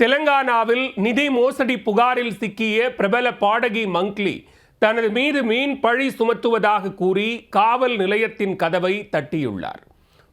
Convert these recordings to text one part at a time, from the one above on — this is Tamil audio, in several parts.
தெலங்கானாவில் நிதி மோசடி புகாரில் சிக்கிய பிரபல பாடகி மங்க்லி தனது மீது மீன் பழி சுமத்துவதாக கூறி காவல் நிலையத்தின் கதவை தட்டியுள்ளார்.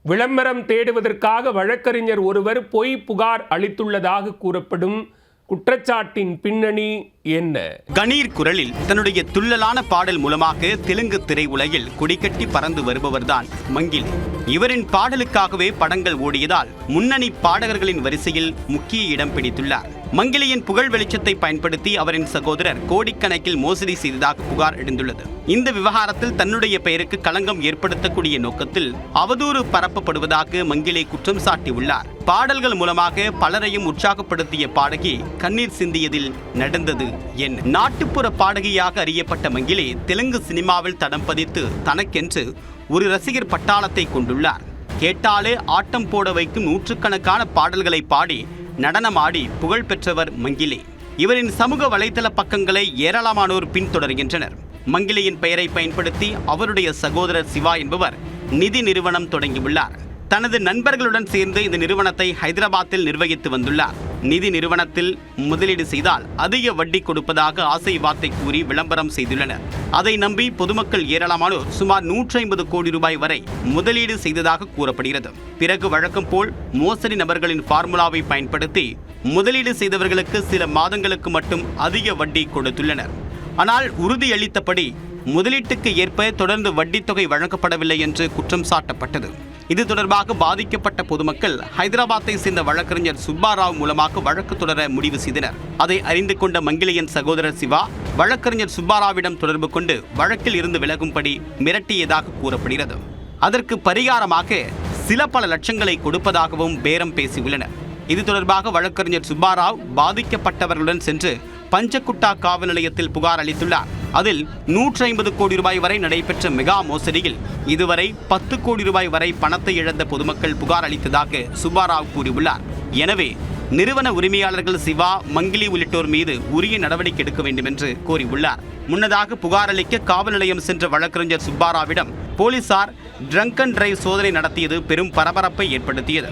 விளம்பரம் தேடுவதற்காக வழக்கறிஞர் ஒருவர் பொய் புகார் அளித்துள்ளதாக கூறப்படும் குற்றச்சாட்டின் பின்னணி என்ன? கணீர் குரலில் தன்னுடைய துள்ளலான பாடல் மூலமாக தெலுங்கு திரையுலகில் கொடிக்கட்டி பறந்து வருபவர்தான் மங்கிலி. இவரின் பாடலுக்காகவே படங்கள் ஓடியதால் முன்னணி பாடகர்களின் வரிசையில் முக்கிய இடம் பிடித்துள்ளார். மங்கிலியின் புகழ் வெளிச்சத்தை பயன்படுத்தி அவரின் சகோதரர் கோடிக்கணக்கில் மோசடி செய்ததாக புகார் எழுந்துள்ளது. இந்த விவகாரத்தில் தன்னுடைய பெயருக்கு களங்கம் ஏற்படுத்தக்கூடிய நோக்கத்தில் அவதூறு பரப்பப்படுவதாக மங்கிலி குற்றம் சாட்டியுள்ளார். பாடல்கள் மூலமாக பலரையும் உற்சாகப்படுத்திய பாடகி கண்ணீர் சிந்தியதில் நடந்தது என்ன? நாட்டுப்புற பாடகியாக அறியப்பட்ட மங்கிலி தெலுங்கு சினிமாவில் தடம் பதித்து தனக்கென்று ஒரு ரசிகர் பட்டாளத்தை கொண்டுள்ளார். கேட்டாலே ஆட்டம் போட வைக்கும் நூற்றுக்கணக்கான பாடல்களை பாடி நடனமாடி புகழ் பெற்றவர் மங்கிலி. இவரின் சமூக வலைதள பக்கங்களை ஏராளமானோர் பின்தொடர்கின்றனர். மங்கிலியின் பெயரை பயன்படுத்தி அவருடைய சகோதரர் சிவா என்பவர் நிதி நிறுவனம் தொடங்கியுள்ளார். தனது நண்பர்களுடன் சேர்ந்து இந்த நிறுவனத்தை ஹைதராபாத்தில் நிர்வகித்து வந்துள்ளார். நிதி நிறுவனத்தில் முதலீடு செய்தால் அதிக வட்டி கொடுப்பதாக ஆசை வார்த்தை கூறி விளம்பரம் செய்துள்ளனர். அதை நம்பி பொதுமக்கள் ஏராளமானோர் சுமார் 150 கோடி ரூபாய் வரை முதலீடு செய்ததாக கூறப்படுகிறது. பிறகு வழக்கம் போல் மோசடி நபர்களின் ஃபார்முலாவை பயன்படுத்தி முதலீடு செய்தவர்களுக்கு சில மாதங்களுக்கு மட்டும் அதிக வட்டி கொடுத்துள்ளனர். ஆனால் உறுதியளித்தபடி முதலீட்டுக்கு ஏற்ப தொடர்ந்து வட்டித் தொகை வழங்கப்படவில்லை என்று குற்றம் சாட்டப்பட்டது. இது தொடர்பாக பாதிக்கப்பட்ட பொதுமக்கள் ஹைதராபாத்தை சேர்ந்த வழக்கறிஞர் சுப்பாராவ் மூலமாக வழக்கு தொடர முடிவு செய்தனர். அதை அறிந்து கொண்ட மங்கிலியின் சகோதரர் சிவா வழக்கறிஞர் சுப்பாராவிடம் தொடர்பு கொண்டு வழக்கில் இருந்து விலகும்படி மிரட்டியதாக கூறப்படுகிறது. அதற்கு பரிகாரமாக பல லட்சங்களை கொடுப்பதாகவும் பேரம் பேசியுள்ளனர். இது தொடர்பாக வழக்கறிஞர் சுப்பாராவ் பாதிக்கப்பட்டவர்களுடன் சென்று பஞ்சகுட்டா காவல் நிலையத்தில் புகார் அளித்துள்ளார். அதில் 150 கோடி ரூபாய் வரை நடைபெற்ற மெகா மோசடியில் இதுவரை 10 கோடி ரூபாய் வரை பணத்தை இழந்த பொதுமக்கள் புகார் அளித்ததாக சுப்பாராவ் கூறியுள்ளார். எனவே நிறுவன உரிமையாளர்கள் சிவா, மங்கிலி உள்ளிட்டோர் மீது உரிய நடவடிக்கை எடுக்க வேண்டும் என்று கோரியுள்ளார். முன்னதாக புகார் அளிக்க காவல் நிலையம் சென்ற வழக்கறிஞர் சுப்பாராவிடம் போலீசார் ட்ரங்க் அண்ட் டிரைவ் சோதனை நடத்தியது பெரும் பரபரப்பை ஏற்படுத்தியது.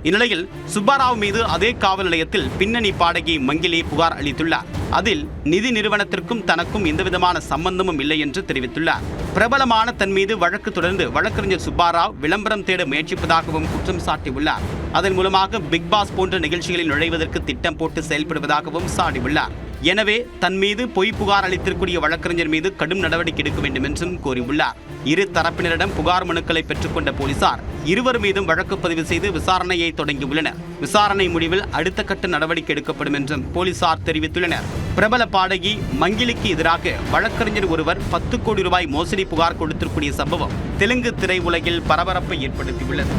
இந்நிலையில் சுப்பாராவ் மீது அதே காவல் நிலையத்தில் பின்னணி பாடகி மங்கிலி புகார் அளித்துள்ளார். அதில் நிதி நிறுவனத்திற்கும் தனக்கும் எந்தவிதமான சம்பந்தமும் இல்லை என்று தெரிவித்துள்ளார். பிரபலமான தன் மீது வழக்கு தொடர்ந்து வழக்கறிஞர் சுப்பாராவ் விளம்பரம் தேட முயற்சிப்பதாகவும் குற்றம் சாட்டியுள்ளார். அதன் மூலமாக பிக் பாஸ் போன்ற நிகழ்ச்சிகளில் நுழைவதற்கு திட்டம் போட்டு செயல்படுவதாகவும் சாடியுள்ளார். எனவே தன் மீது பொய் புகார் அளித்திருக்கூடிய வழக்கறிஞர் மீது கடும் நடவடிக்கை எடுக்க வேண்டும் என்றும் கோரியுள்ளார். இரு தரப்பினரிடம் புகார் மனுக்களை பெற்றுக்கொண்ட போலீசார் இருவர் மீதும் வழக்கு பதிவு செய்து விசாரணையை தொடங்கியுள்ளனர். விசாரணை முடிவில் அடுத்த கட்ட நடவடிக்கை எடுக்கப்படும் என்றும் போலீசார் தெரிவித்துள்ளனர். பிரபல பாடகி மங்கிலிக்கு எதிராக வழக்கறிஞர் ஒருவர் 10 கோடி ரூபாய் மோசடி புகார் கொடுத்திருக்கூடிய சம்பவம் தெலுங்கு திரையுலகில் பரபரப்பை ஏற்படுத்தியுள்ளது.